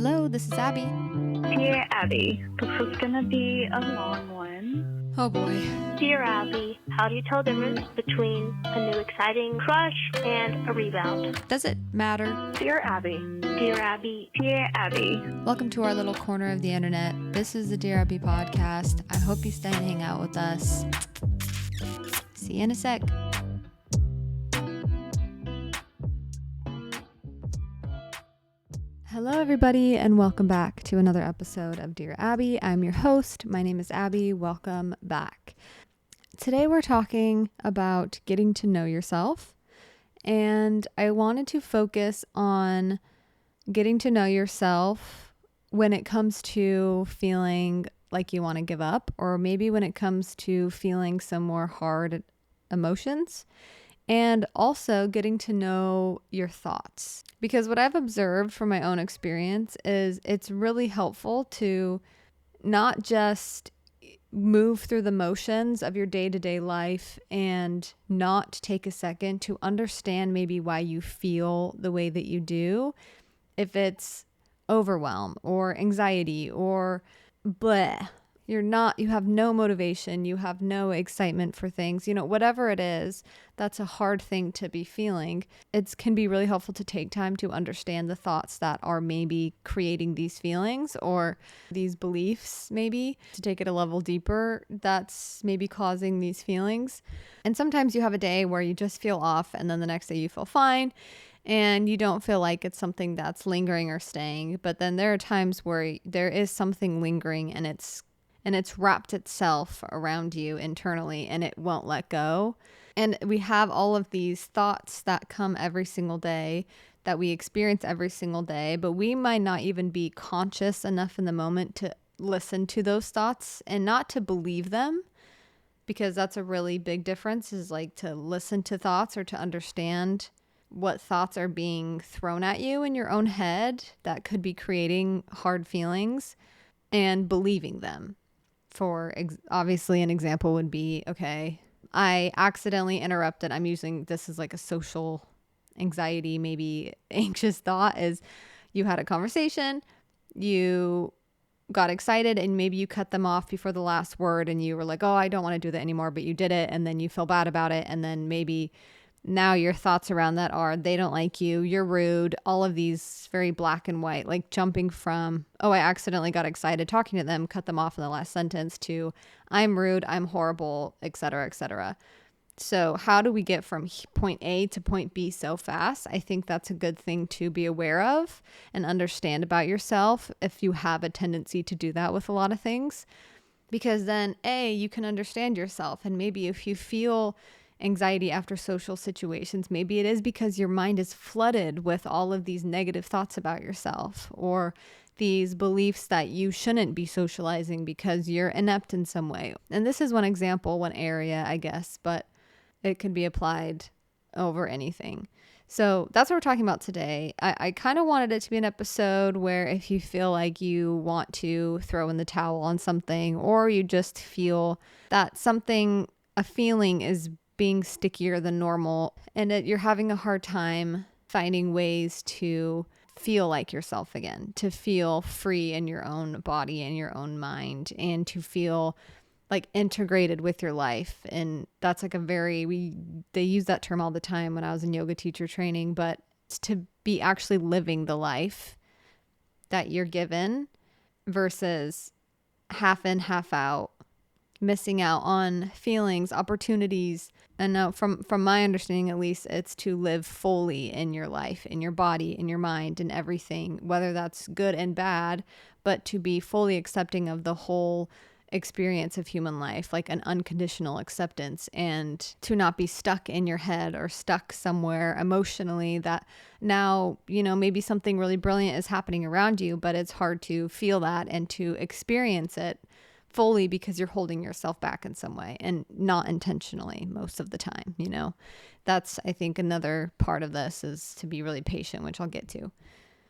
Hello, this is Abby. Dear Abby, this is gonna be a long one. Oh boy. Dear Abby, how do you tell the difference between a new exciting crush and a rebound? Does it matter? Dear Abby. Dear Abby. Dear Abby. Welcome to our little corner of the internet. This is the Dear Abby podcast. I hope you stay and hang out with us. See you in a sec. Hello, everybody, and welcome back to another episode of Dear Abby. I'm your host. My name is Abby. Welcome back. Today, we're talking about getting to know yourself, and I wanted to focus on getting to know yourself when it comes to feeling like you want to give up, or maybe when it comes to feeling some more hard emotions. And also getting to know your thoughts. Because what I've observed from my own experience is it's really helpful to not just move through the motions of your day-to-day life and not take a second to understand maybe why you feel the way that you do. If it's overwhelm or anxiety or bleh. You have no motivation, you have no excitement for things, whatever it is, that's a hard thing to be feeling. It can be really helpful to take time to understand the thoughts that are maybe creating these feelings or these beliefs, maybe to take it a level deeper that's maybe causing these feelings. And sometimes you have a day where you just feel off and then the next day you feel fine. And you don't feel like it's something that's lingering or staying. But then there are times where there is something lingering and it's wrapped itself around you internally and it won't let go. And we have all of these thoughts that come every single day that we experience every single day, but we might not even be conscious enough in the moment to listen to those thoughts and not to believe them, because that's a really big difference, is like to listen to thoughts or to understand what thoughts are being thrown at you in your own head that could be creating hard feelings and believing them. Obviously an example would be, okay, I accidentally interrupted. I'm using this as like a social anxiety, maybe anxious thought, is you had a conversation, you got excited and maybe you cut them off before the last word and you were like, oh, I don't want to do that anymore, but you did it. And then you feel bad about it. And then maybe now your thoughts around that are, they don't like you, you're rude, all of these very black and white, like jumping from, oh, I accidentally got excited talking to them, cut them off in the last sentence, to I'm rude, I'm horrible, etc., etc. So how do we get from point A to point B so fast? I think that's a good thing to be aware of and understand about yourself if you have a tendency to do that with a lot of things. Because then you can understand yourself, and maybe if you feel anxiety after social situations, maybe it is because your mind is flooded with all of these negative thoughts about yourself, or these beliefs that you shouldn't be socializing because you're inept in some way. And this is one example, one area, I guess, but it could be applied over anything. So that's what we're talking about today. I kind of wanted it to be an episode where if you feel like you want to throw in the towel on something, or you just feel that a feeling is being stickier than normal, and that you're having a hard time finding ways to feel like yourself again, to feel free in your own body and your own mind, and to feel like integrated with your life. And that's like they use that term all the time when I was in yoga teacher training, but it's to be actually living the life that you're given versus half in, half out, missing out on feelings, opportunities. And now from my understanding, at least, it's to live fully in your life, in your body, in your mind, in everything, whether that's good and bad, but to be fully accepting of the whole experience of human life, like an unconditional acceptance, and to not be stuck in your head or stuck somewhere emotionally that now, maybe something really brilliant is happening around you, but it's hard to feel that and to experience it fully because you're holding yourself back in some way, and not intentionally most of the time. That's, I think, another part of this is to be really patient, which I'll get to.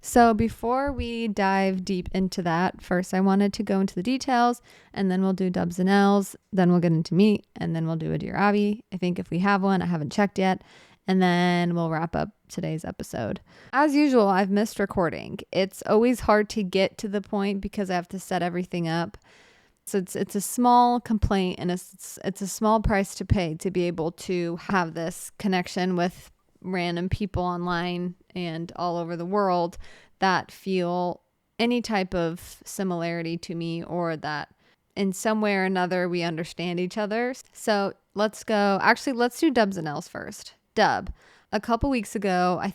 So before we dive deep into that, first I wanted to go into the details, and then we'll do dubs and L's, then we'll get into meat, and then we'll do a Dear Abby, I think, if we have one. I haven't checked yet. and then we'll wrap up today's episode. As usual, I've missed recording. It's always hard to get to the point because I have to set everything up. So it's a small complaint, and it's a small price to pay to be able to have this connection with random people online and all over the world that feel any type of similarity to me, or that in some way or another we understand each other. So let's do Dubs and L's first. Dub. A couple weeks ago, I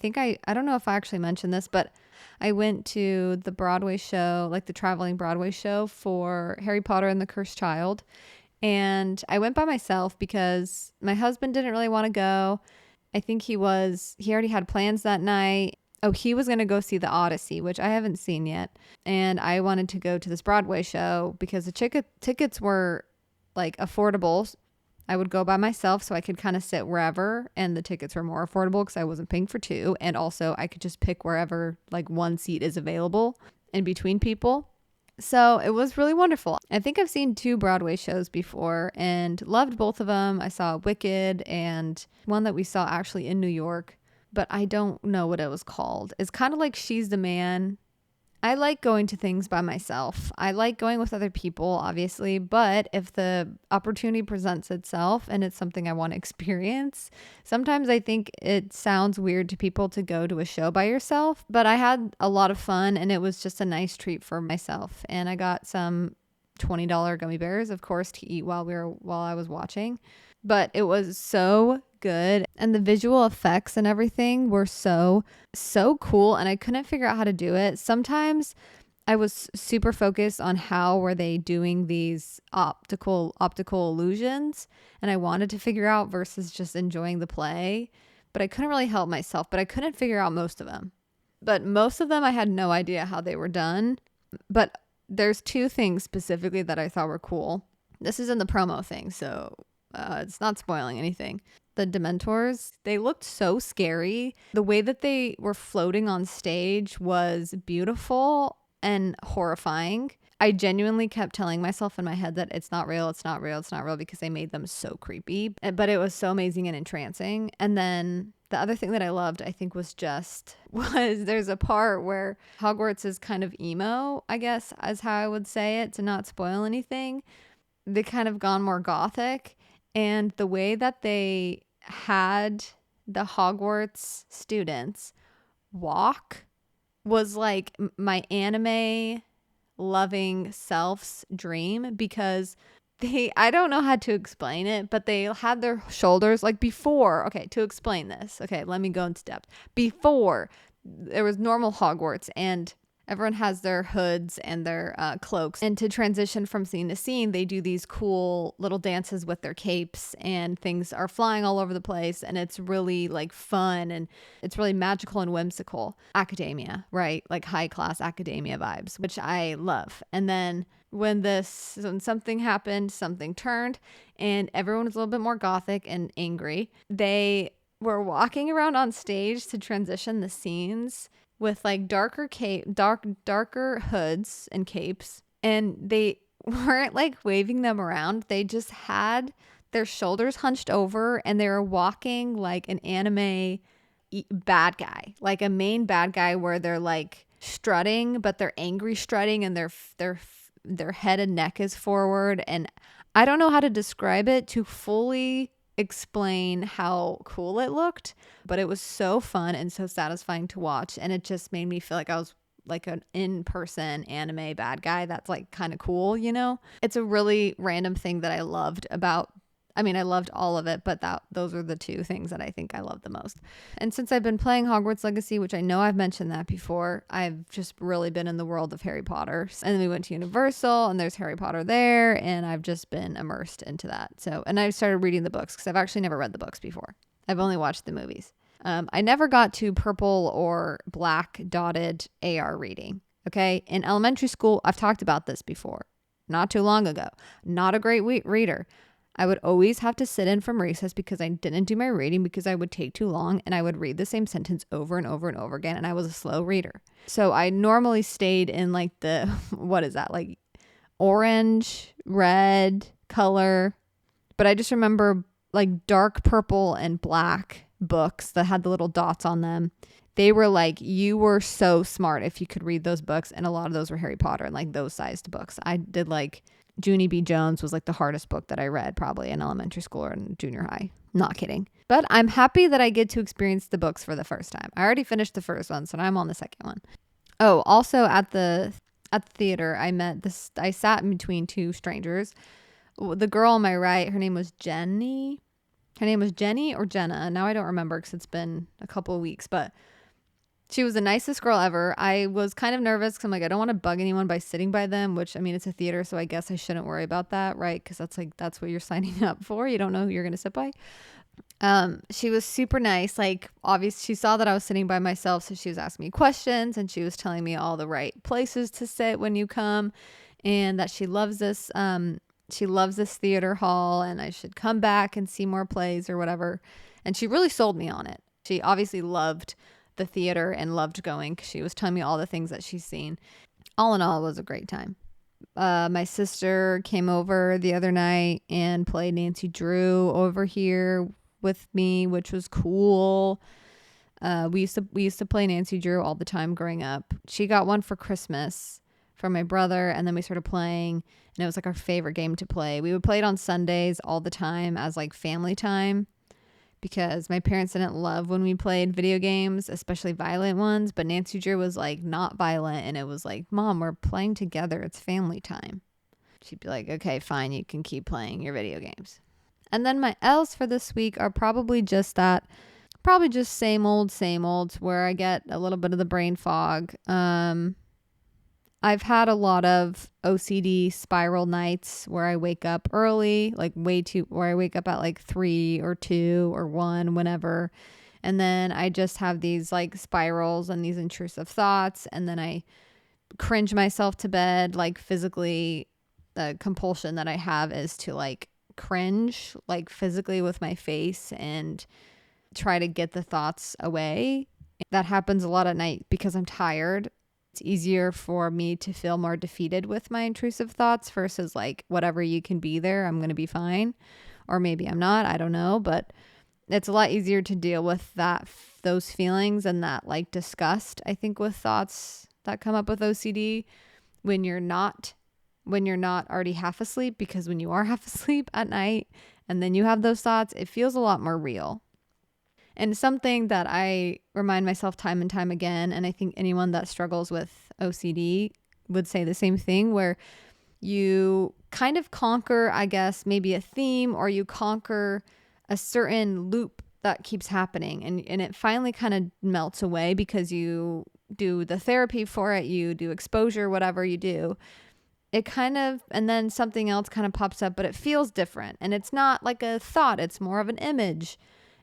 don't know if I actually mentioned this, but I went to the Broadway show, like the traveling Broadway show for Harry Potter and the Cursed Child. And I went by myself because my husband didn't really want to go. I think he already had plans that night. Oh, he was going to go see the Odyssey, which I haven't seen yet. And I wanted to go to this Broadway show because the tickets were like affordable. I would go by myself so I could kind of sit wherever, and the tickets were more affordable because I wasn't paying for two. And also I could just pick wherever like one seat is available in between people. So it was really wonderful. I think I've seen 2 Broadway shows before and loved both of them. I saw Wicked and one that we saw actually in New York, but I don't know what it was called. It's kind of like She's the Man. I like going to things by myself. I like going with other people, obviously, but if the opportunity presents itself and it's something I want to experience, sometimes I think it sounds weird to people to go to a show by yourself, but I had a lot of fun and it was just a nice treat for myself. And I got some $20 gummy bears, of course, to eat while I was watching, but it was so good, and the visual effects and everything were so cool, and I couldn't figure out how to do it. Sometimes I was super focused on how were they doing these optical illusions, and I wanted to figure out versus just enjoying the play, but I couldn't really help myself. But I couldn't figure out most of them. But most of them I had no idea how they were done. But there's 2 things specifically that I thought were cool. This is in the promo thing, so it's not spoiling anything. The Dementors, they looked so scary. The way that they were floating on stage was beautiful and horrifying. I genuinely kept telling myself in my head that it's not real, it's not real, it's not real, because they made them so creepy. But it was so amazing and entrancing. And then the other thing that I loved, I think, was there's a part where Hogwarts is kind of emo, I guess, is how I would say it, to not spoil anything. They kind of gone more gothic. And the way that they had the Hogwarts students walk was like my anime loving self's dream, because I don't know how to explain it, but they had their shoulders like before. Okay, to explain this. Okay, let me go into depth. Before, there was normal Hogwarts and everyone has their hoods and their cloaks. And to transition from scene to scene, they do these cool little dances with their capes, and things are flying all over the place. And it's really like fun, and it's really magical and whimsical. Academia, right? Like high class academia vibes, which I love. And then when something happened, something turned, and everyone was a little bit more gothic and angry. They were walking around on stage to transition the scenes with like darker hoods and capes, and they weren't like waving them around. They just had their shoulders hunched over, and they were walking like an anime bad guy, like a main bad guy, where they're like strutting, but they're angry strutting, and their head and neck is forward. And I don't know how to describe it to fully explain how cool it looked, but it was so fun and so satisfying to watch, and it just made me feel like I was like an in-person anime bad guy. That's like kind of cool, you know? It's a really random thing that I loved about I loved all of it, but those were the 2 things that I think I loved the most. And since I've been playing Hogwarts Legacy, which I know I've mentioned that before, I've just really been in the world of Harry Potter. And then we went to Universal, and there's Harry Potter there, and I've just been immersed into that. So, and I started reading the books, because I've actually never read the books before. I've only watched the movies. I never got to purple or black dotted AR reading. Okay. In elementary school, I've talked about this before, not too long ago. Not a great reader. I would always have to sit in from recess because I didn't do my reading, because I would take too long, and I would read the same sentence over and over and over again. And I was a slow reader. So I normally stayed in like the, what is that? Like orange, red color. But I just remember like dark purple and black books that had the little dots on them. They were like, you were so smart if you could read those books. And a lot of those were Harry Potter and like those sized books. I did like Junie B. Jones was like the hardest book that I read probably in elementary school or in junior high. Not kidding. But I'm happy that I get to experience the books for the first time. I already finished the first one, so now I'm on the second one. Oh, also at the theater, I sat in between two strangers. The girl on my right, her name was Jenny. Her name was Jenny or Jenna. Now I don't remember because it's been a couple of weeks, but she was the nicest girl ever. I was kind of nervous because I'm like, I don't want to bug anyone by sitting by them, which I mean, it's a theater, so I guess I shouldn't worry about that, right? Because that's what you're signing up for. You don't know who you're going to sit by. She was super nice. Like, obviously, she saw that I was sitting by myself, so she was asking me questions, and she was telling me all the right places to sit when you come, and that she loves this. She loves this theater hall, and I should come back and see more plays or whatever. And she really sold me on it. She obviously loved the theater and loved going because she was telling me all the things that she's seen. All in all, it was a great time. My sister came over the other night and played Nancy Drew over here with me, which was cool. We used to play Nancy Drew all the time growing up. She got one for Christmas from my brother, and then we started playing, and it was like our favorite game to play. We would play it on Sundays all the time as like family time, because my parents didn't love when we played video games, especially violent ones. But Nancy Drew was like not violent. And it was like, Mom, we're playing together. It's family time. She'd be like, okay, fine. You can keep playing your video games. And then my L's for this week are probably just same old, where I get a little bit of the brain fog. I've had a lot of OCD spiral nights where I wake up early, where I wake up at like 3 or 2 or 1, whenever. And then I just have these like spirals and these intrusive thoughts. And then I cringe myself to bed, like physically. The compulsion that I have is to like cringe, like physically with my face, and try to get the thoughts away. That happens a lot at night because I'm tired. It's easier for me to feel more defeated with my intrusive thoughts versus like, whatever, you can be there, I'm going to be fine. Or maybe I'm not, I don't know. But it's a lot easier to deal with those feelings and that like disgust, I think, with thoughts that come up with OCD when you're not already half asleep. Because when you are half asleep at night and then you have those thoughts, it feels a lot more real. And something that I remind myself time and time again, and I think anyone that struggles with OCD would say the same thing, where you kind of conquer, I guess, maybe a theme, or you conquer a certain loop that keeps happening, and it finally kind of melts away because you do the therapy for it, you do exposure, whatever you do. It kind of, and then something else kind of pops up, but it feels different. And it's not like a thought, it's more of an image.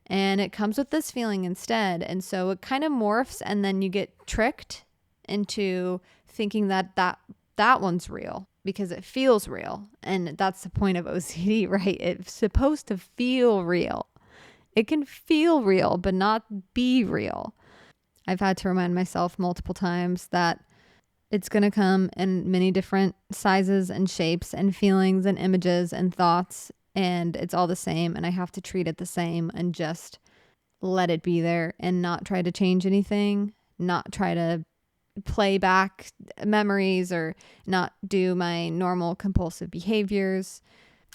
And it comes with this feeling instead. And so it kind of morphs, and then you get tricked into thinking that one's real because it feels real. And that's the point of OCD, right? It's supposed to feel real. It can feel real, but not be real. I've had to remind myself multiple times that it's going to come in many different sizes and shapes and feelings and images and thoughts. And it's all the same, and I have to treat it the same and just let it be there and not try to change anything, not try to play back memories or not do my normal compulsive behaviors.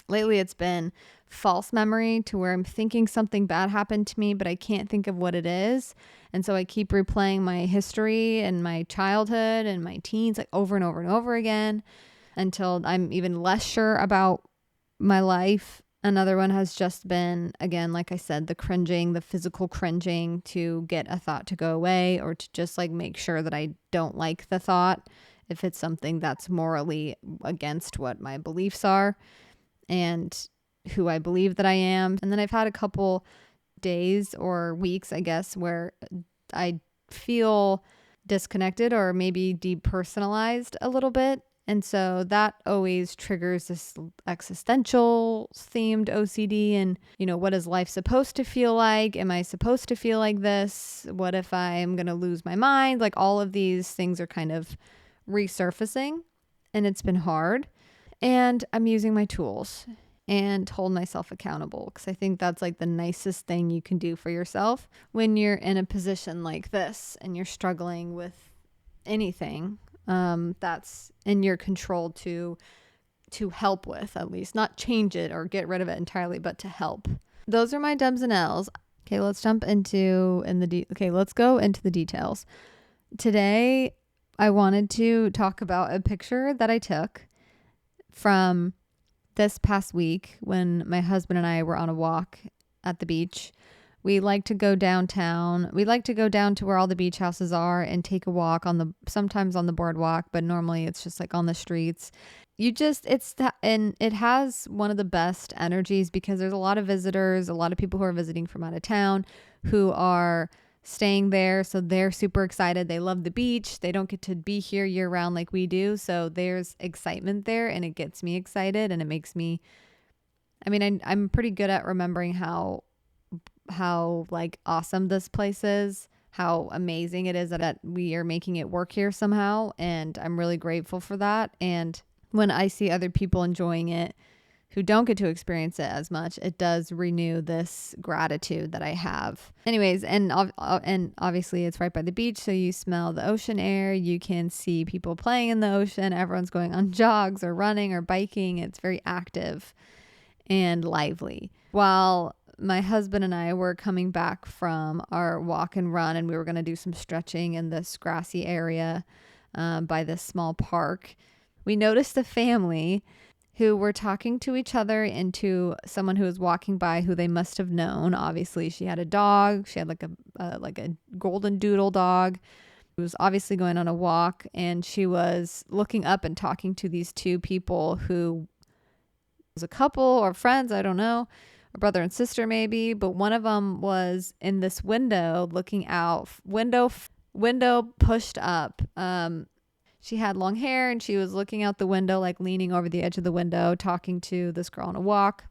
Lately, it's been false memory, to where I'm thinking something bad happened to me, but I can't think of what it is. And so I keep replaying my history and my childhood and my teens like over and over and over again until I'm even less sure about my life. Another one has just been, again, like I said, the physical cringing to get a thought to go away, or to just like make sure that I don't like the thought if it's something that's morally against what my beliefs are and who I believe that I am. And then I've had a couple days or weeks, I guess, where I feel disconnected or maybe depersonalized a little bit. And so that always triggers this existential themed OCD. And, what is life supposed to feel like? Am I supposed to feel like this? What if I am going to lose my mind? Like, all of these things are kind of resurfacing, and it's been hard. And I'm using my tools. and hold myself accountable, because I think that's like the nicest thing you can do for yourself when you're in a position like this and you're struggling with anything that's in your control to help with, at least not change it or get rid of it entirely, but to help. Those are my Dubs and L's. Okay, let's go into the details. Today, I wanted to talk about a picture that I took from this past week when my husband and I were on a walk at the beach. We like to go downtown. We like to go down to where all the beach houses are and take a walk sometimes on the boardwalk, but normally it's just like on the streets. And it has one of the best energies because there's a lot of visitors, a lot of people who are visiting from out of town who are staying there. So they're super excited. They love the beach. They don't get to be here year round like we do. So there's excitement there, and it gets me excited, and it makes me, I'm pretty good at remembering how like awesome this place is, how amazing it is that we are making it work here somehow. And I'm really grateful for that. And when I see other people enjoying it who don't get to experience it as much, it does renew this gratitude that I have. Anyways, and obviously it's right by the beach, so you smell the ocean air. You can see people playing in the ocean. Everyone's going on jogs or running or biking. It's very active and lively. While my husband and I were coming back from our walk and run, and we were going to do some stretching in this grassy area by this small park, we noticed a family who were talking to each other and to someone who was walking by who they must have known. Obviously, she had a dog. She had like a golden doodle dog who was obviously going on a walk, and she was looking up and talking to these two people who was a couple or friends, I don't know, a brother and sister maybe, but one of them was in this window looking out, window pushed up. She had long hair, and she was looking out the window, like leaning over the edge of the window, talking to this girl on a walk.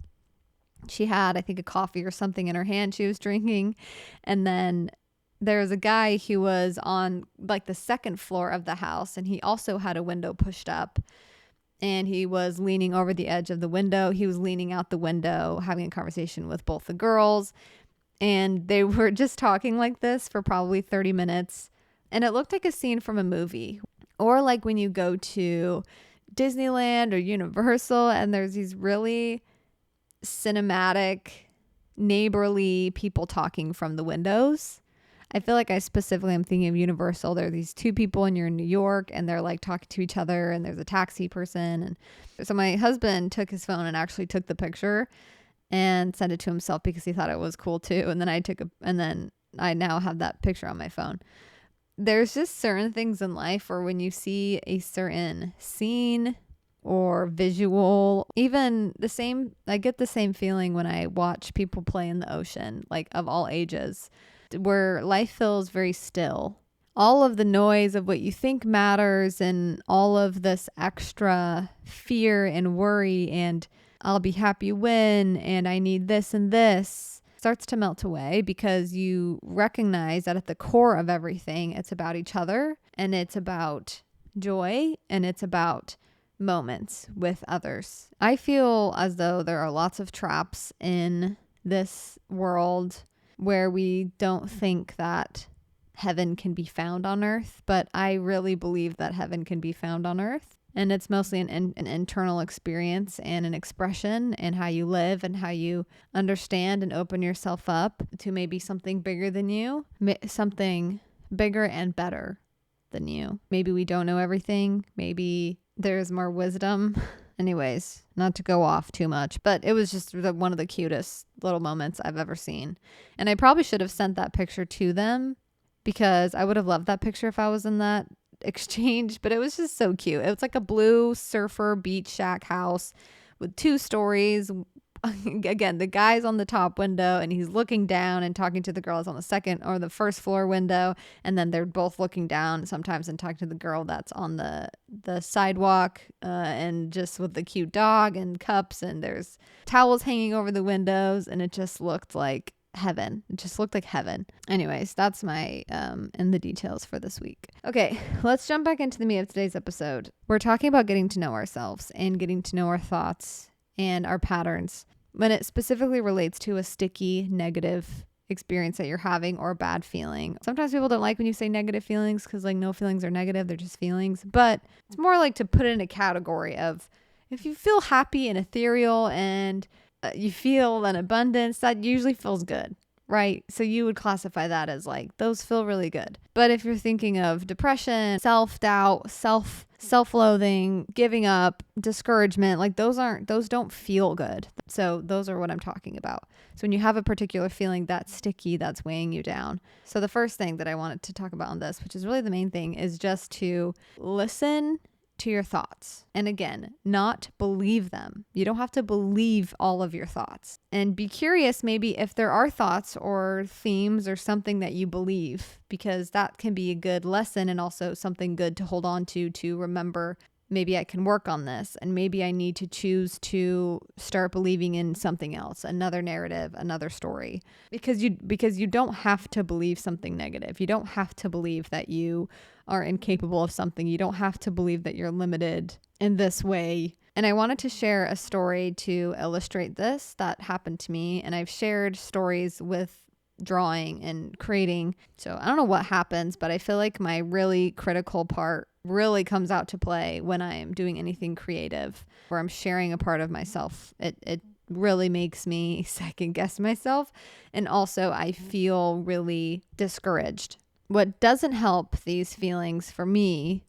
She had, I think, a coffee or something in her hand she was drinking. And then there was a guy who was on like the second floor of the house, and he also had a window pushed up, and he was leaning over the edge of the window. He was leaning out the window, having a conversation with both the girls. And they were just talking like this for probably 30 minutes. And it looked like a scene from a movie. Or like when you go to Disneyland or Universal and there's these really cinematic, neighborly people talking from the windows. I feel like I specifically am thinking of Universal. There are these two people and you're in New York and they're like talking to each other, and there's a taxi person. And so my husband took his phone and actually took the picture and sent it to himself because he thought it was cool too. And then I now have that picture on my phone. There's just certain things in life where when you see a certain scene or visual, even I get the same feeling when I watch people play in the ocean, like of all ages, where life feels very still. All of the noise of what you think matters and all of this extra fear and worry and I'll be happy when, and I need this and this, starts to melt away because you recognize that at the core of everything, it's about each other, and it's about joy, and it's about moments with others. I feel as though there are lots of traps in this world where we don't think that heaven can be found on earth, but I really believe that heaven can be found on earth. And it's mostly an internal experience and an expression and how you live and how you understand and open yourself up to maybe something bigger than you, something bigger and better than you. Maybe we don't know everything. Maybe there's more wisdom. Anyways, not to go off too much, but it was just one of the cutest little moments I've ever seen. And I probably should have sent that picture to them because I would have loved that picture if I was in that exchange, but it was just so cute. It was like a blue surfer beach shack house with 2 stories. Again, the guy's on the top window and he's looking down and talking to the girls on the second or the first floor window, and then they're both looking down sometimes and talking to the girl that's on the sidewalk, and just with the cute dog and cups, and there's towels hanging over the windows, and it just looked like heaven. It just looked like heaven. Anyways, that's my in the details for this week. Okay, let's jump back into the meat of today's episode. We're talking about getting to know ourselves and getting to know our thoughts and our patterns when it specifically relates to a sticky negative experience that you're having or a bad feeling. Sometimes people don't like when you say negative feelings because like no feelings are negative, they're just feelings. But it's more like to put it in a category of if you feel happy and ethereal and you feel an abundance, that usually feels good, right? So you would classify that as like those feel really good. But if you're thinking of depression, self-doubt, self-loathing, giving up, discouragement, like those don't feel good. So those are what I'm talking about. So when you have a particular feeling that's sticky, that's weighing you down. So the first thing that I wanted to talk about on this, which is really the main thing, is just to listen to your thoughts. And again, not believe them. You don't have to believe all of your thoughts. And be curious maybe if there are thoughts or themes or something that you believe, because that can be a good lesson and also something good to hold on to remember, maybe I can work on this and maybe I need to choose to start believing in something else, another narrative, another story. Because you don't have to believe something negative. You don't have to believe that you are incapable of something. You don't have to believe that you're limited in this way. And I wanted to share a story to illustrate this that happened to me. And I've shared stories with drawing and creating. So I don't know what happens, but I feel like my really critical part really comes out to play when I am doing anything creative or I'm sharing a part of myself. It really makes me second guess myself. And also I feel really discouraged. What doesn't help these feelings for me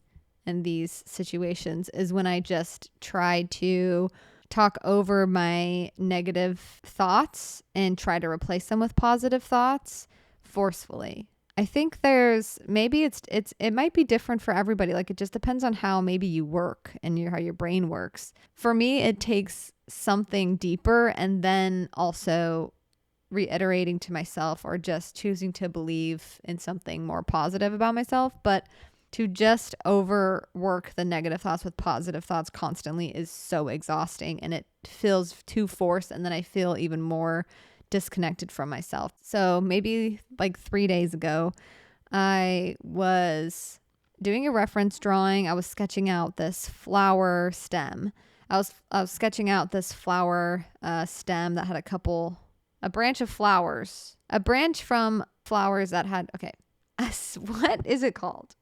in these situations is when I just try to talk over my negative thoughts and try to replace them with positive thoughts forcefully. I think there's maybe it might be different for everybody. Like it just depends on how maybe you work and how your brain works. For me, it takes something deeper and then also reiterating to myself or just choosing to believe in something more positive about myself. But to just overwork the negative thoughts with positive thoughts constantly is so exhausting and it feels too forced. And then I feel even more disconnected from myself. So maybe like 3 days ago, I was doing a reference drawing. I was sketching out this flower stem. I was sketching out this flower stem that had a branch of flowers, a branch from flowers that had, okay, what is it called?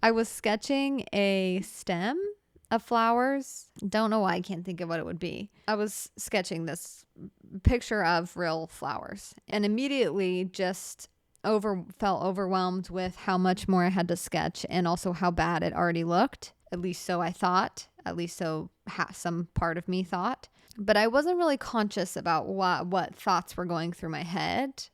I was sketching a stem of flowers. Don't know why I can't think of what it would be. I was sketching this picture of real flowers and immediately just felt overwhelmed with how much more I had to sketch and also how bad it already looked. At least so I thought, at least so some part of me thought. But I wasn't really conscious about what thoughts were going through my head.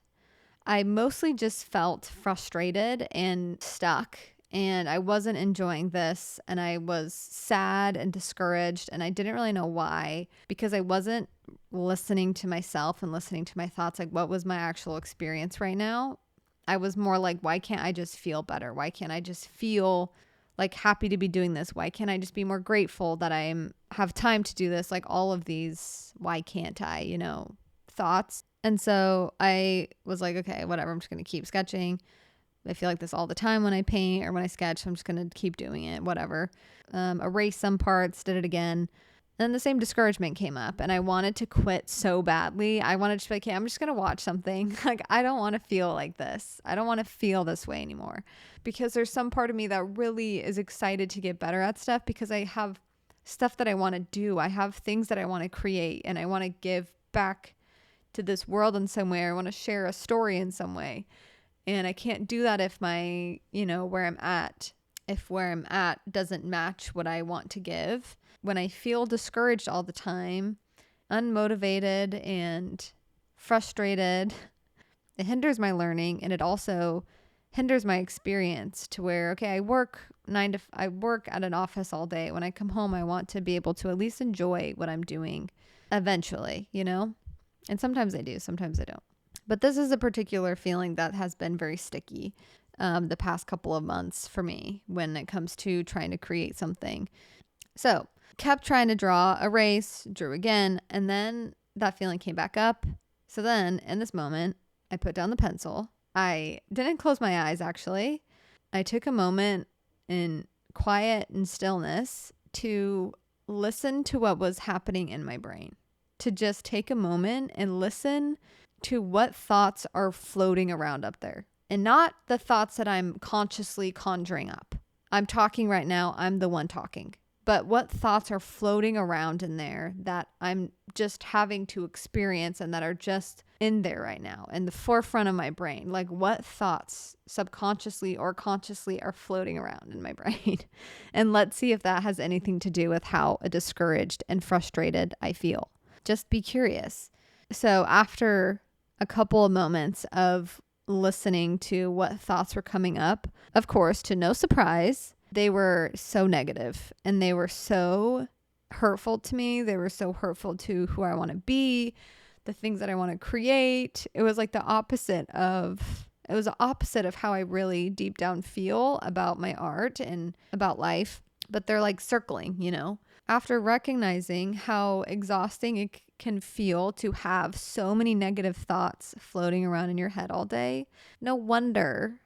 I mostly just felt frustrated and stuck. And I wasn't enjoying this and I was sad and discouraged and I didn't really know why because I wasn't listening to myself and listening to my thoughts, like what was my actual experience right now. I was more like, why can't I just feel better? Why can't I just feel like happy to be doing this? Why can't I just be more grateful that I have time to do this? Like all of these, why can't I, thoughts. And so I was like, okay, whatever, I'm just going to keep sketching. I feel like this all the time when I paint or when I sketch, so I'm just going to keep doing it, whatever. Erase some parts, did it again. And then the same discouragement came up and I wanted to quit so badly. I wanted to be like, hey, I'm just going to watch something. Like, I don't want to feel like this. I don't want to feel this way anymore because there's some part of me that really is excited to get better at stuff because I have stuff that I want to do. I have things that I want to create and I want to give back to this world in some way. I want to share a story in some way. And I can't do that if where I'm at doesn't match what I want to give. When I feel discouraged all the time, unmotivated and frustrated, it hinders my learning and it also hinders my experience to where, okay, I work at an office all day. When I come home, I want to be able to at least enjoy what I'm doing eventually, And sometimes I do, sometimes I don't. But this is a particular feeling that has been very sticky the past couple of months for me when it comes to trying to create something. So kept trying to draw, erase, drew again, and then that feeling came back up. So then in this moment, I put down the pencil. I didn't close my eyes, actually. I took a moment in quiet and stillness to listen to what was happening in my brain. to just take a moment and listen to what thoughts are floating around up there, and not the thoughts that I'm consciously conjuring up. I'm talking right now. I'm the one talking. But what thoughts are floating around in there that I'm just having to experience and that are just in there right now, in the forefront of my brain? Like, what thoughts subconsciously or consciously are floating around in my brain? And let's see if that has anything to do with how discouraged and frustrated I feel. Just be curious. So after a couple of moments of listening to what thoughts were coming up, of course, to no surprise, they were so negative and they were so hurtful to me. They were so hurtful to who I want to be, the things that I want to create. It was like the opposite of how I really deep down feel about my art and about life. But they're like circling, you know. After recognizing how exhausting it can feel to have so many negative thoughts floating around in your head all day, no wonder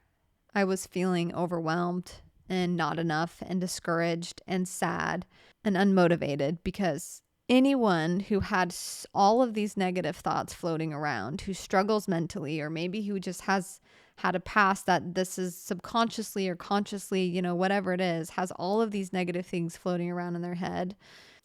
I was feeling overwhelmed and not enough and discouraged and sad and unmotivated, because anyone who had all of these negative thoughts floating around, who struggles mentally, or maybe who just has had a past that this is subconsciously or consciously, you know, whatever it is, has all of these negative things floating around in their head.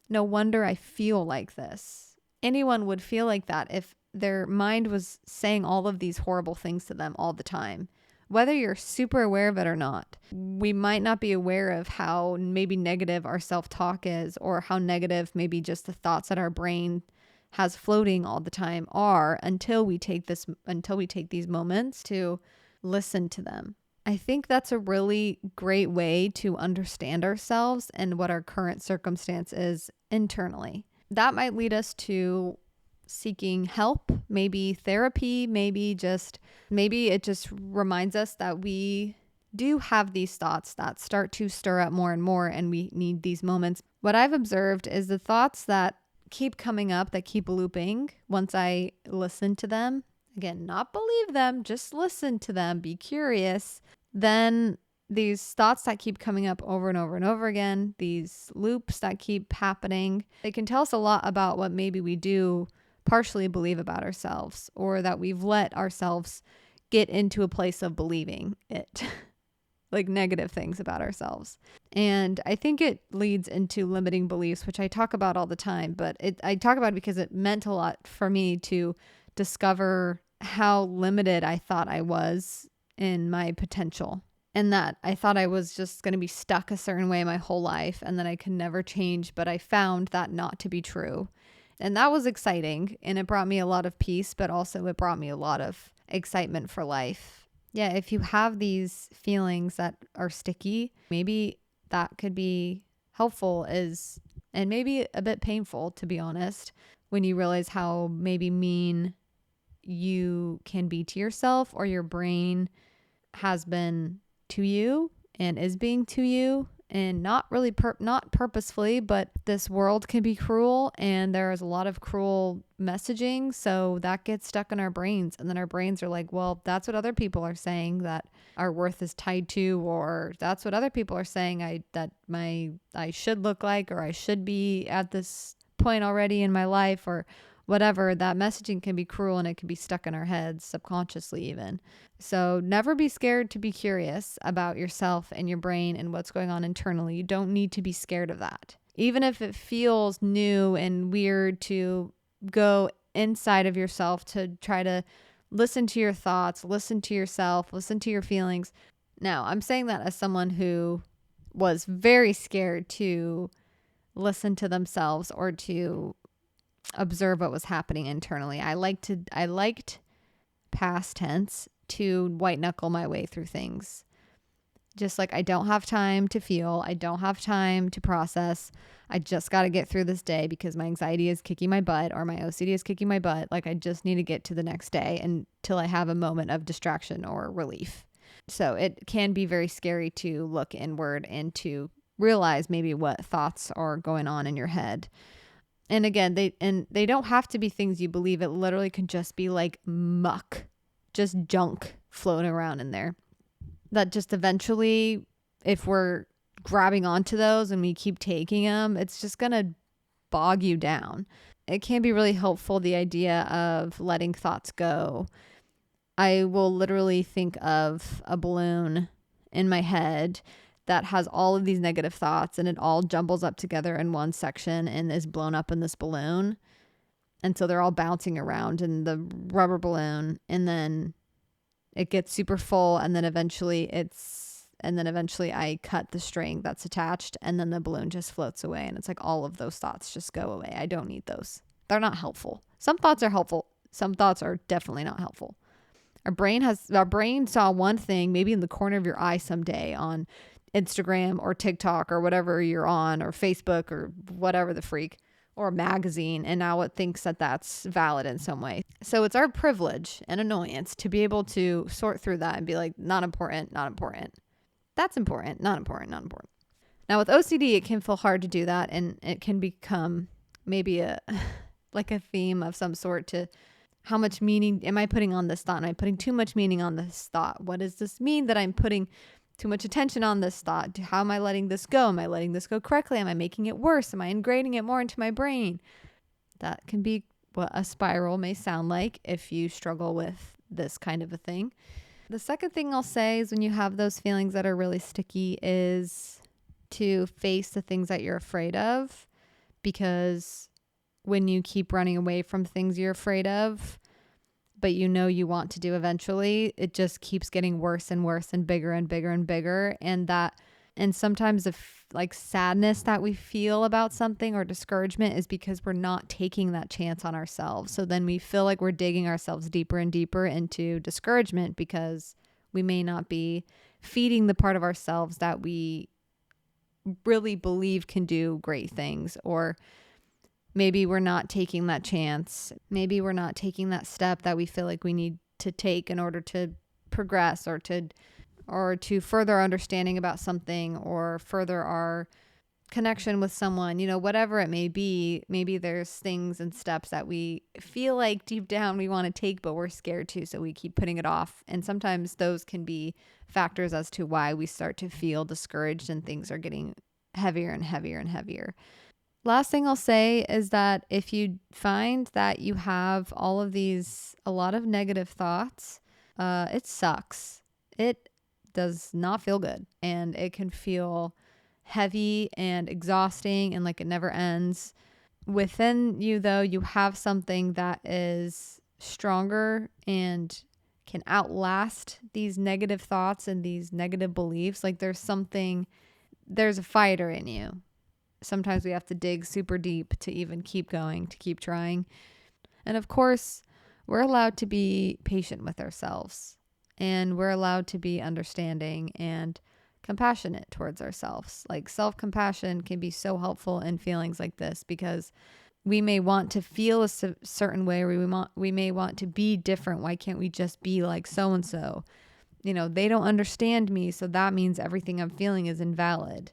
No wonder I feel like this. Anyone would feel like that if their mind was saying all of these horrible things to them all the time. Whether you're super aware of it or not, we might not be aware of how maybe negative our self-talk is, or how negative maybe just the thoughts that our brain has floating all the time are, until we take these moments to listen to them. I think that's a really great way to understand ourselves and what our current circumstance is internally. That might lead us to seeking help, maybe therapy, maybe it just reminds us that we do have these thoughts that start to stir up more and more, and we need these moments. What I've observed is the thoughts that keep coming up, that keep looping, once I listen to them, again, not believe them, just listen to them, be curious, then these thoughts that keep coming up over and over and over again, these loops that keep happening, they can tell us a lot about what maybe we do partially believe about ourselves, or that we've let ourselves get into a place of believing it, like negative things about ourselves. And I think it leads into limiting beliefs, which I talk about all the time, but I talk about it because it meant a lot for me to discover how limited I thought I was in my potential, and that I thought I was just going to be stuck a certain way my whole life and that I could never change. But I found that not to be true. And that was exciting, and it brought me a lot of peace, but also it brought me a lot of excitement for life. Yeah, if you have these feelings that are sticky, maybe that could be helpful, and maybe a bit painful, to be honest, when you realize how maybe mean you can be to yourself, or your brain has been to you and is being to you. And not really not purposefully, but this world can be cruel, and there is a lot of cruel messaging. So that gets stuck in our brains, and then our brains are like, well, that's what other people are saying that our worth is tied to, or that's what other people are saying I should look like, or I should be at this point already in my life, or whatever. That messaging can be cruel, and it can be stuck in our heads subconsciously even. So never be scared to be curious about yourself and your brain and what's going on internally. You don't need to be scared of that. Even if it feels new and weird to go inside of yourself to try to listen to your thoughts, listen to yourself, listen to your feelings. Now, I'm saying that as someone who was very scared to listen to themselves or to observe what was happening internally. I liked past tense to white knuckle my way through things. Just like, I don't have time to feel. I don't have time to process. I just got to get through this day because my anxiety is kicking my butt, or my OCD is kicking my butt. Like, I just need to get to the next day until I have a moment of distraction or relief. So it can be very scary to look inward and to realize maybe what thoughts are going on in your head. And again, they don't have to be things you believe. It literally can just be like muck, just junk floating around in there. That just eventually, if we're grabbing onto those and we keep taking them, it's just going to bog you down. it can be really helpful, the idea of letting thoughts go. I will literally think of a balloon in my head that has all of these negative thoughts, and it all jumbles up together in one section and is blown up in this balloon. And so they're all bouncing around in the rubber balloon, and then it gets super full, and then eventually I cut the string that's attached, and then the balloon just floats away, and it's like all of those thoughts just go away. I don't need those. They're not helpful. Some thoughts are helpful. Some thoughts are definitely not helpful. Our brain saw one thing maybe in the corner of your eye someday on Instagram or TikTok or whatever you're on, or Facebook or whatever the freak, or a magazine, and now it thinks that that's valid in some way. So it's our privilege and annoyance to be able to sort through that and be like, not important, not important. That's important, not important, not important. Now with OCD, it can feel hard to do that, and it can become maybe a like a theme of some sort to how much meaning am I putting on this thought? Am I putting too much meaning on this thought? What does this mean that I'm putting too much attention on this thought? How am I letting this go? Am I letting this go correctly? Am I making it worse? Am I ingraining it more into my brain? That can be what a spiral may sound like if you struggle with this kind of a thing. The second thing I'll say is when you have those feelings that are really sticky is to face the things that you're afraid of, because when you keep running away from things you're afraid of, but you know you want to do eventually, it just keeps getting worse and worse and bigger and bigger and bigger. And sometimes the like sadness that we feel about something or discouragement is because we're not taking that chance on ourselves. So then we feel like we're digging ourselves deeper and deeper into discouragement because we may not be feeding the part of ourselves that we really believe can do great things, or maybe we're not taking that chance. Maybe we're not taking that step that we feel like we need to take in order to progress or to further our understanding about something or further our connection with someone, whatever it may be. Maybe there's things and steps that we feel like deep down we want to take, but we're scared to, so we keep putting it off. And sometimes those can be factors as to why we start to feel discouraged and things are getting heavier and heavier and heavier. Last thing I'll say is that if you find that you have a lot of negative thoughts, it sucks. It does not feel good, and it can feel heavy and exhausting and like it never ends. Within you, though, you have something that is stronger and can outlast these negative thoughts and these negative beliefs. Like there's a fighter in you. Sometimes we have to dig super deep to even keep going, to keep trying. And of course, we're allowed to be patient with ourselves, and we're allowed to be understanding and compassionate towards ourselves. Like self-compassion can be so helpful in feelings like this, because we may want to feel a certain way, or we may want to be different. Why can't we just be like so-and-so? They don't understand me, so that means everything I'm feeling is invalid.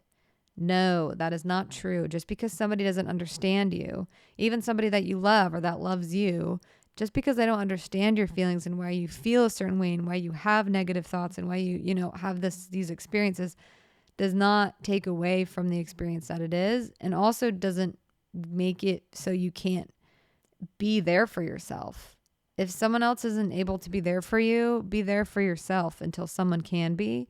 No, that is not true. Just because somebody doesn't understand you, even somebody that you love or that loves you, just because they don't understand your feelings and why you feel a certain way and why you have negative thoughts and why you have these experiences, does not take away from the experience that it is, and also doesn't make it so you can't be there for yourself. If someone else isn't able to be there for you, be there for yourself until someone can be.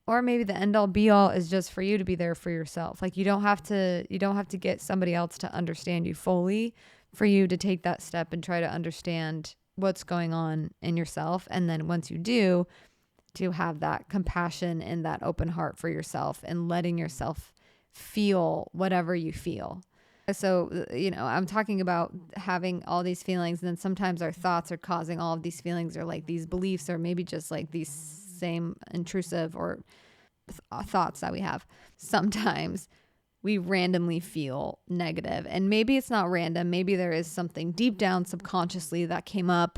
Or maybe the end all be all is just for you to be there for yourself. Like you don't have to get somebody else to understand you fully for you to take that step and try to understand what's going on in yourself. And then once you do, to have that compassion and that open heart for yourself and letting yourself feel whatever you feel. So, I'm talking about having all these feelings, and then sometimes our thoughts are causing all of these feelings, or like these beliefs, or maybe just like these same intrusive or thoughts that we have. Sometimes we randomly feel negative, and maybe it's not random. Maybe there is something deep down subconsciously that came up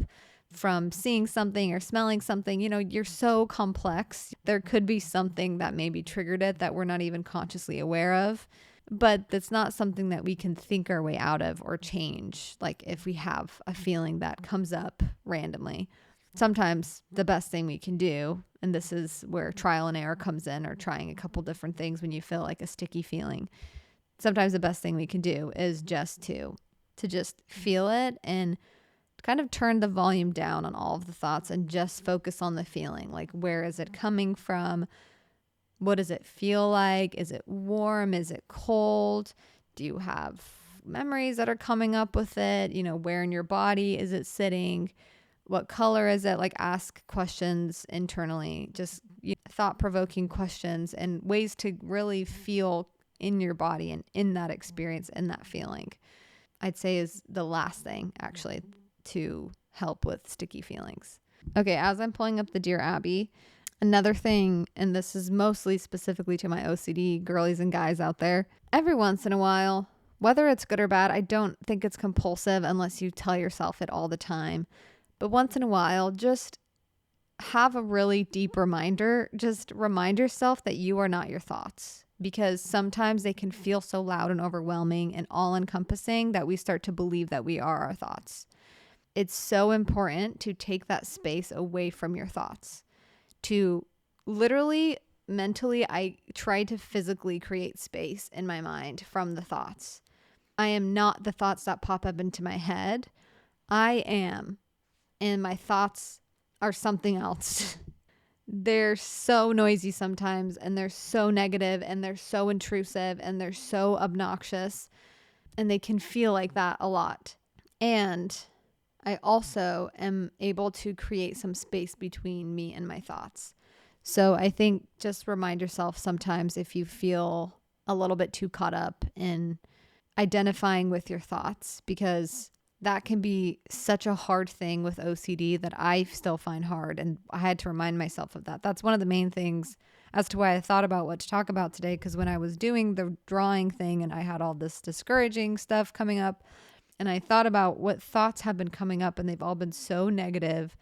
from seeing something or smelling something. You're so complex. There could be something that maybe triggered it that we're not even consciously aware of, but that's not something that we can think our way out of or change. Like if we have a feeling that comes up randomly, sometimes the best thing we can do, and this is where trial and error comes in, or trying a couple different things when you feel like a sticky feeling. Sometimes the best thing we can do is just to to just feel it and kind of turn the volume down on all of the thoughts and just focus on the feeling. Like, where is it coming from? What does it feel like? Is it warm? Is it cold? Do you have memories that are coming up with it? Where in your body is it sitting? What color is it? Like, ask questions internally, just thought-provoking questions and ways to really feel in your body and in that experience and that feeling, I'd say is the last thing actually to help with sticky feelings. Okay, as I'm pulling up the Dear Abby, another thing, and this is mostly specifically to my OCD girlies and guys out there, every once in a while, whether it's good or bad, I don't think it's compulsive unless you tell yourself it all the time. But once in a while, just have a really deep reminder. Just remind yourself that you are not your thoughts, because sometimes they can feel so loud and overwhelming and all-encompassing that we start to believe that we are our thoughts. It's so important to take that space away from your thoughts. To literally, mentally, I try to physically create space in my mind from the thoughts. I am not the thoughts that pop up into my head. I am. And my thoughts are something else. They're so noisy sometimes, and they're so negative, and they're so intrusive, and they're so obnoxious, and they can feel like that a lot. And I also am able to create some space between me and my thoughts. So I think just remind yourself sometimes if you feel a little bit too caught up in identifying with your thoughts, because that can be such a hard thing with OCD that I still find hard. And I had to remind myself of that. That's one of the main things as to why I thought about what to talk about today. Because when I was doing the drawing thing and I had all this discouraging stuff coming up, and I thought about what thoughts have been coming up, and they've all been so negative.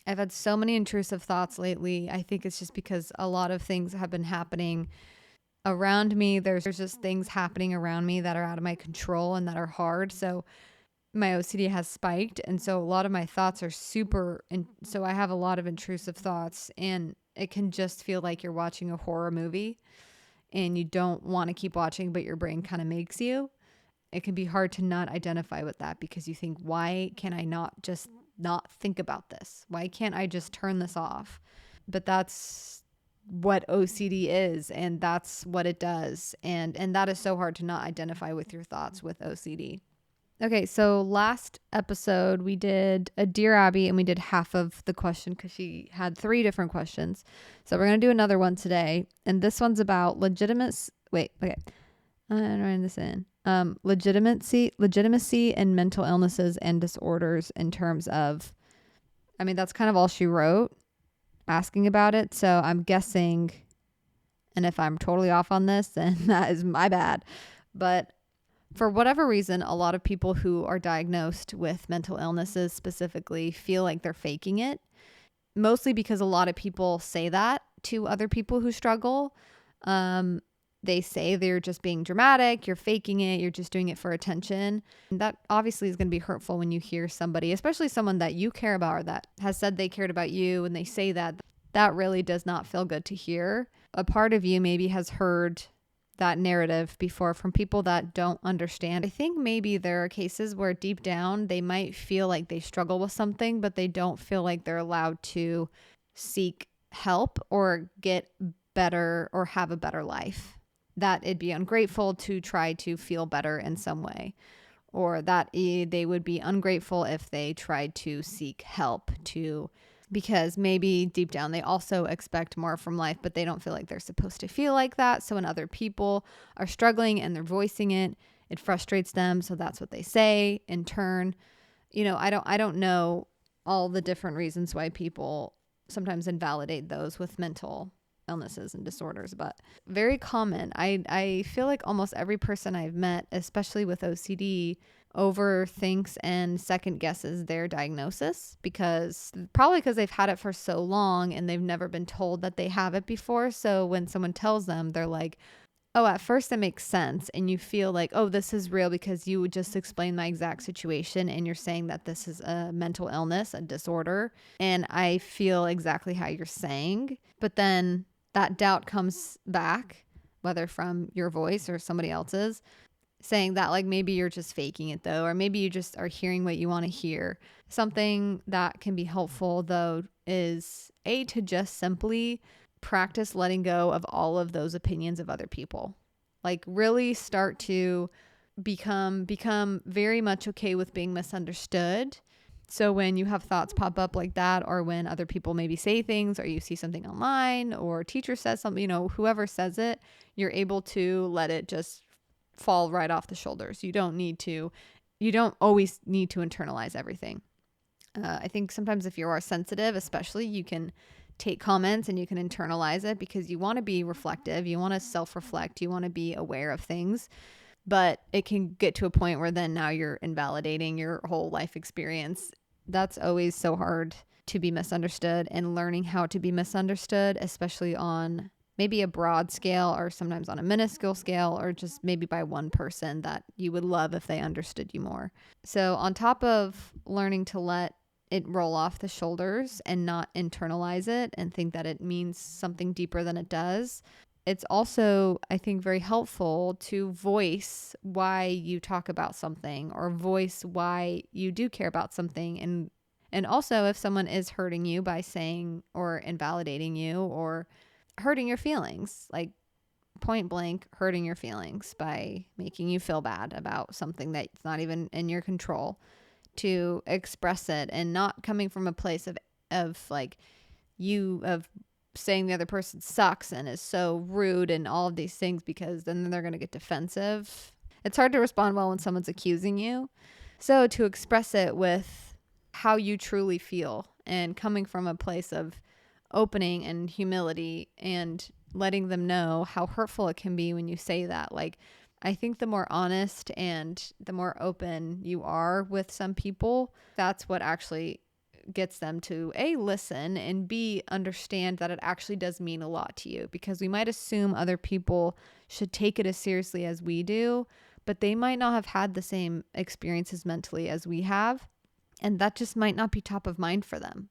I've had so many intrusive thoughts lately. I think it's just because a lot of things have been happening around me. There's just things happening around me that are out of my control and that are hard. So my OCD has spiked. And so a lot of my thoughts are so I have a lot of intrusive thoughts, and it can just feel like you're watching a horror movie and you don't want to keep watching, but your brain kind of makes you. It can be hard to not identify with that because you think, why can I not just not think about this? Why can't I just turn this off? But that's what OCD is, and that's what it does. And that is so hard to not identify with your thoughts with OCD. Okay, so last episode we did a Dear Abby, and we did half of the question because she had 3 different questions. So we're going to do another one today. And this one's about legitimacy and mental illnesses and disorders in terms of, that's kind of all she wrote, asking about it. So I'm guessing, and if I'm totally off on this, then that is my bad. But for whatever reason, a lot of people who are diagnosed with mental illnesses specifically feel like they're faking it, mostly because a lot of people say that to other people who struggle. They say they're just being dramatic, you're faking it, you're just doing it for attention. And that obviously is going to be hurtful when you hear somebody, especially someone that you care about or that has said they cared about you, and they say that. That really does not feel good to hear. A part of you maybe has heard that narrative before from people that don't understand. I think maybe there are cases where deep down they might feel like they struggle with something, but they don't feel like they're allowed to seek help or get better or have a better life. That it'd be ungrateful to try to feel better in some way, or that they would be ungrateful if they tried to seek help because maybe deep down they also expect more from life, but they don't feel like they're supposed to feel like that. So when other people are struggling and they're voicing it, it frustrates them. So that's what they say in turn. I don't know all the different reasons why people sometimes invalidate those with mental illnesses and disorders, but very common. I feel like almost every person I've met, especially with OCD, overthinks and second guesses their diagnosis because they've had it for so long and they've never been told that they have it before. So when someone tells them, they're like, oh, at first it makes sense. And you feel like, oh, this is real because you would just explain my exact situation and you're saying that this is a mental illness, a disorder. And I feel exactly how you're saying. But then that doubt comes back, whether from your voice or somebody else's. saying that like maybe you're just faking it though, or maybe you just are hearing what you want to hear. Something that can be helpful though is to just simply practice letting go of all of those opinions of other people. Like really start to become very much okay with being misunderstood. So when you have thoughts pop up like that, or when other people maybe say things, or you see something online, or a teacher says something, whoever says it, you're able to let it just fall right off the shoulders. You don't always need to internalize everything. I think sometimes if you are sensitive, especially, you can take comments and you can internalize it because you want to be reflective. You want to self-reflect. You want to be aware of things. But it can get to a point where then now you're invalidating your whole life experience. That's always so hard, to be misunderstood, and learning how to be misunderstood, especially on maybe a broad scale or sometimes on a minuscule scale, or just maybe by one person that you would love if they understood you more. So on top of learning to let it roll off the shoulders and not internalize it and think that it means something deeper than it does, it's also, I think, very helpful to voice why you talk about something, or voice why you do care about something. And also if someone is hurting you by saying or invalidating you or hurting your feelings, like point blank hurting your feelings by making you feel bad about something that's not even in your control, to express it and not coming from a place of saying the other person sucks and is so rude and all of these things, because then they're going to get defensive. It's hard to respond well when someone's accusing you. So to express it with how you truly feel and coming from a place of opening and humility and letting them know how hurtful it can be when you say that. Like, I think the more honest and the more open you are with some people, that's what actually gets them to A, listen, and B, understand that it actually does mean a lot to you, because we might assume other people should take it as seriously as we do, but they might not have had the same experiences mentally as we have, and that just might not be top of mind for them.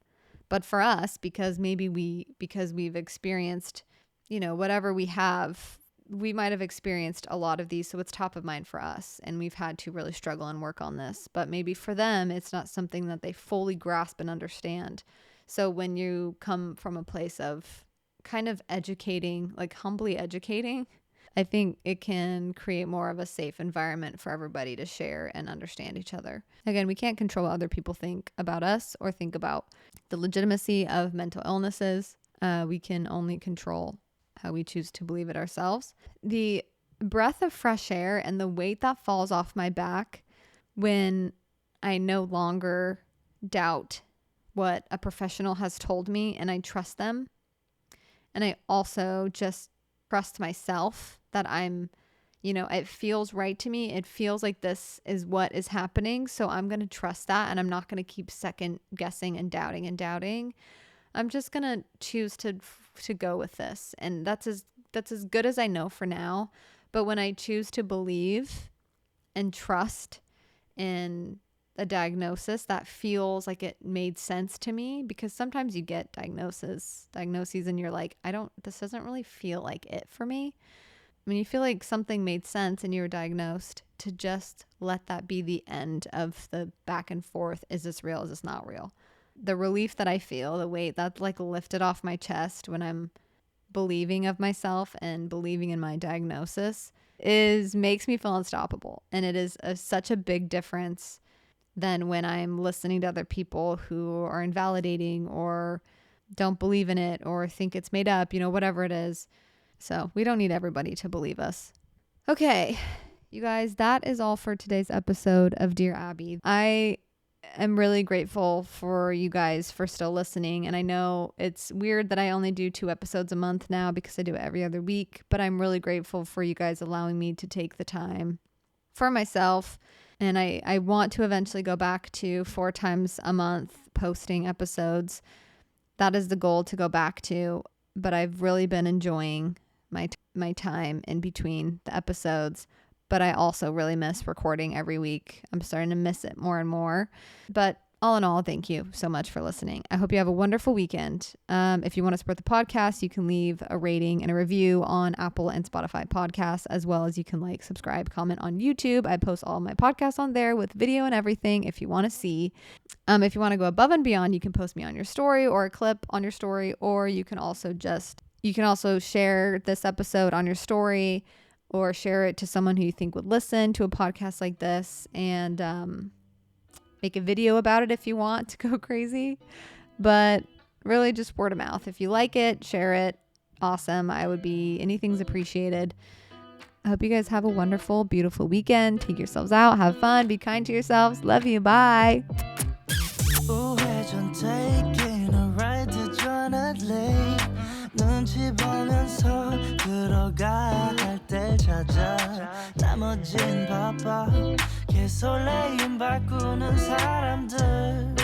But for us, because we've experienced, whatever we have, we might have experienced a lot of these, so it's top of mind for us, and we've had to really struggle and work on this. But maybe for them, it's not something that they fully grasp and understand. So when you come from a place of kind of educating, like humbly educating, I think it can create more of a safe environment for everybody to share and understand each other. Again, we can't control what other people think about us or think about the legitimacy of mental illnesses. We can only control how we choose to believe it ourselves. The breath of fresh air and the weight that falls off my back when I no longer doubt what a professional has told me and I trust them. And I also just trust myself that it feels right to me. It feels like this is what is happening. So I'm going to trust that, and I'm not going to keep second guessing and doubting. I'm just going to choose to go with this. And that's as good as I know for now. But when I choose to believe and trust in a diagnosis that feels like it made sense to me, because sometimes you get diagnoses and you're like, this doesn't really feel like it for me. When you feel like something made sense and you were diagnosed, to just let that be the end of the back and forth. Is this real? Is this not real? The relief that I feel, the weight that's like lifted off my chest when I'm believing of myself and believing in my diagnosis makes me feel unstoppable. And it is such a big difference than when I'm listening to other people who are invalidating or don't believe in it or think it's made up, whatever it is. So we don't need everybody to believe us. Okay, you guys, that is all for today's episode of Dear Abby. I am really grateful for you guys for still listening. And I know it's weird that I only do 2 episodes a month now because I do it every other week, but I'm really grateful for you guys allowing me to take the time for myself. And I want to eventually go back to 4 times a month posting episodes. That is the goal, to go back to, but I've really been enjoying my time in between the episodes. But I also really miss recording every week. I'm starting to miss it more and more. But all in all, thank you so much for listening. I hope you have a wonderful weekend. If you want to support the podcast, you can leave a rating and a review on Apple and Spotify podcasts, as well as you can like, subscribe, comment on YouTube. I post all my podcasts on there with video and everything if you want to see. If you want to go above and beyond, you can post me on your story or a clip on your story, or you can also share this episode on your story or share it to someone who you think would listen to a podcast like this, and make a video about it if you want to go crazy. But really just word of mouth. If you like it, share it. Awesome. Anything's appreciated. I hope you guys have a wonderful, beautiful weekend. Take yourselves out. Have fun. Be kind to yourselves. Love you. Bye. 눈치 보면서 들어가 할 때 찾아 나머진 바빠 개설레임 바꾸는 사람들